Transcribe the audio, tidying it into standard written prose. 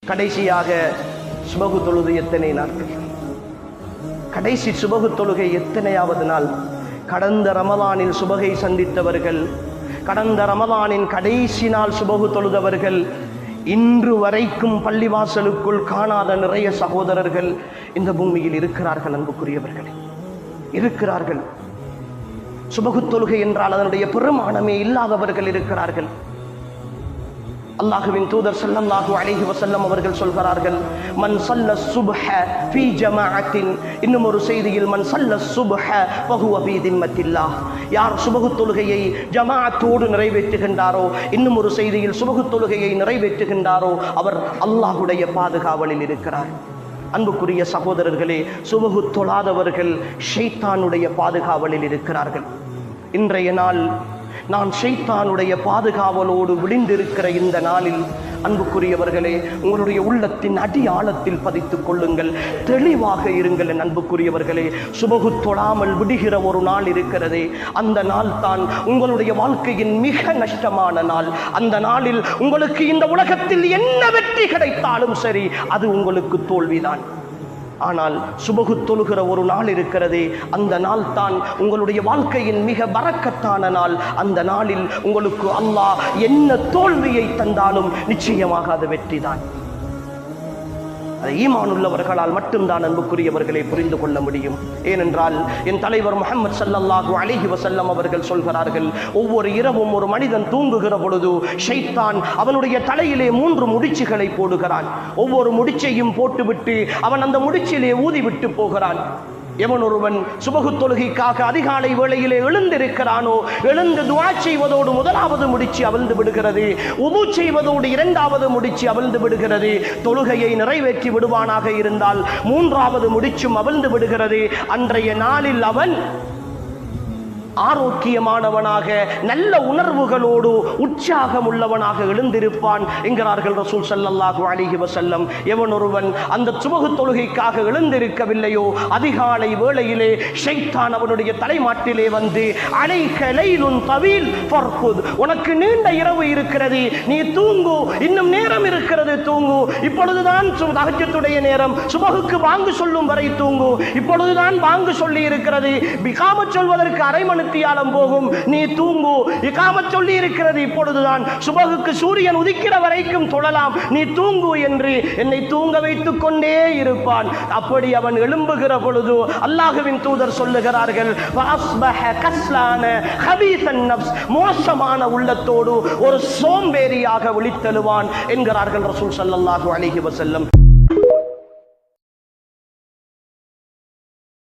கடைசியாக சுபகு தொழுது எத்தனை நாட்கள்? கடைசி சுபகு தொழுகை எத்தனையாவது நாள்? கடந்த ரமலானில் சுபகை சந்தித்தவர்கள், கடந்த ரமலானின் கடைசி நாள் சுபகு தொழுதவர்கள், இன்று வரைக்கும் பள்ளிவாசலுக்குள் காணாத நிறைய சகோதரர்கள் இந்த பூமியில் இருக்கிறார்கள். அன்புக்குரியவர்களே, இருக்கிறார்கள். சுபகு தொழுகை என்றால் அதனுடைய பெருமானமே இல்லாதவர்கள் இருக்கிறார்கள். அல்லாஹுவின் தூதர் ஸல்லல்லாஹு அலைஹி வஸல்லம் அவர்கள் சொல்கிறார்கள், மன் ஸல்ல ஸுப்ஹ ஃபீ ஜமாஅத்தின், இன்னும் ஒரு செய்தியில் மன் ஸல்ல ஸுப்ஹ ஃபஹுவ ஃபீ திம்மத்தில்லாஹ், யார் சுபஹு தொழுகையை ஜமாஅத்தோடு நிறைவேற்றுகின்றாரோ, இன்னும் ஒரு செய்தியில் சுபஹு தொழுகையை நிறைவேற்றுகின்றாரோ அவர் அல்லாஹ்வுடைய பாதுகாவலில் இருக்கிறார். அன்புக்குரிய சகோதரர்களே, சுபஹு தொழாதவர்கள் ஷைத்தானுடைய பாதுகாவலில் இருக்கிறார்கள். இன்றைய நாள் நான் ஷைத்தானுடைய பாதுகாவலோடு விழிந்திருக்கிற இந்த நாளில் அன்புக்குரியவர்களே, உங்களுடைய உள்ளத்தின் அடி ஆழத்தில் பதித்துக் கொள்ளுங்கள், தெளிவாக இருங்கள். என் அன்புக்குரியவர்களே, சுபகு தொழாமல் விடுகிற ஒரு நாள் இருக்கிறதே, அந்த நாள் தான் உங்களுடைய வாழ்க்கையின் மிக நஷ்டமான நாள். அந்த நாளில் உங்களுக்கு இந்த உலகத்தில் என்ன வெற்றி கிடைத்தாலும் சரி, அது உங்களுக்கு தோல்விதான். ஆனால் சுபகு தொழுகிற ஒரு நாள் இருக்கிறதே, அந்த நாள் தான் உங்களுடைய வாழ்க்கையின் மிக பரக்கத்தான நாள். அந்த நாளில் உங்களுக்கு அல்லாஹ் என்ன தோல்வியை தந்தாலும் நிச்சயமாக அது வெற்றிதான். ஈமானுள்ளவர்களால் மட்டும்தான் அன்புக்குரியவர்களை புரிந்து கொள்ள முடியும். ஏனென்றால் என் தலைவர் முஹம்மது ஸல்லல்லாஹு அலைஹி வஸல்லம் அவர்கள் சொல்கிறார்கள், ஒவ்வொரு இரவும் ஒரு மனிதன் தூங்குகிற பொழுது ஷைத்தான் அவனுடைய தலையிலே 3 முடிச்சுகளை போடுகிறான். ஒவ்வொரு முடிச்சையும் போட்டுவிட்டு அவன் அந்த முடிச்சிலே ஊதிவிட்டு போகிறான். எவன் ஒருவன் சுபகு தொழுகைக்காக அதிகாலை வேளையிலே எழுந்திருக்கிறானோ, எழுந்து துஆ செய்வதோடு முதலாவது முடிச்சு அவிழ்ந்து விடுகிறது, உது செய்வதோடு 2வது முடிச்சு அவிழ்ந்து விடுகிறது. தொழுகையை நிறைவேற்றி விடுவானாக இருந்தால் 3வது முடிச்சும் அவிழ்ந்து விடுகிறது. அன்றைய நாளில் அவன் ஆரோக்கியமானவனாக, நல்ல உணர்வுகளோடு உற்சாகம் உள்ளவனாக எழுந்திருப்பான் என்கிறார்கள் ரசூல் ஸல்லல்லாஹு அலைஹி வஸல்லம். எவன் ஒருவன் அந்த சுபகு தொழுகைக்காக எழுந்திருக்கவில்லையோ, அதிகாலை வேளையிலே ஷைத்தான் அவனுடைய தலைமாட்டிலே வந்து, அலைக லைலுன் தவீல் ஃபர்குத், உனக்கு நீண்ட இரவு இருக்கிறது, நீ தூங்கு, இன்னும் நேரம் இருக்கிறது, தூங்கு, இப்பொழுதுதான் தஹஜ்ஜுடைய நேரம், சுபகுக்கு பாங்கு சொல்லும் வரை தூங்கு, இப்பொழுதுதான் பாங்கு சொல்லி இருக்கிறது, இகாமத் சொல்வதற்கு அரை மணி தியாலம் போகும், நீ தூங்கு, இகாமத் சொல்லி இருக்கிறது, இப்பொழுதுதான் சுபகுக்கு சூரியன் உதிக்கிற வரைக்கும் தொழலாம், நீ தூங்கு என்று என்னை தூங்க வைத்துக் கொண்டே இருப்பான். அப்படி அவன் எழும்புகிற பொழுது அல்லாஹ்வின் தூதர் சொல்லுகிறார்கள், வஅஸ்பஹ கஸ்லான ஹபீஸன் நஃப்ஸ், மோசமான உள்ளத்தோடு ஒரு சோம்பேறியாக விழித்தெழுவான் என்கிறார்கள் ரசூல் ஸல்லல்லாஹு அலைஹி வஸல்லம்.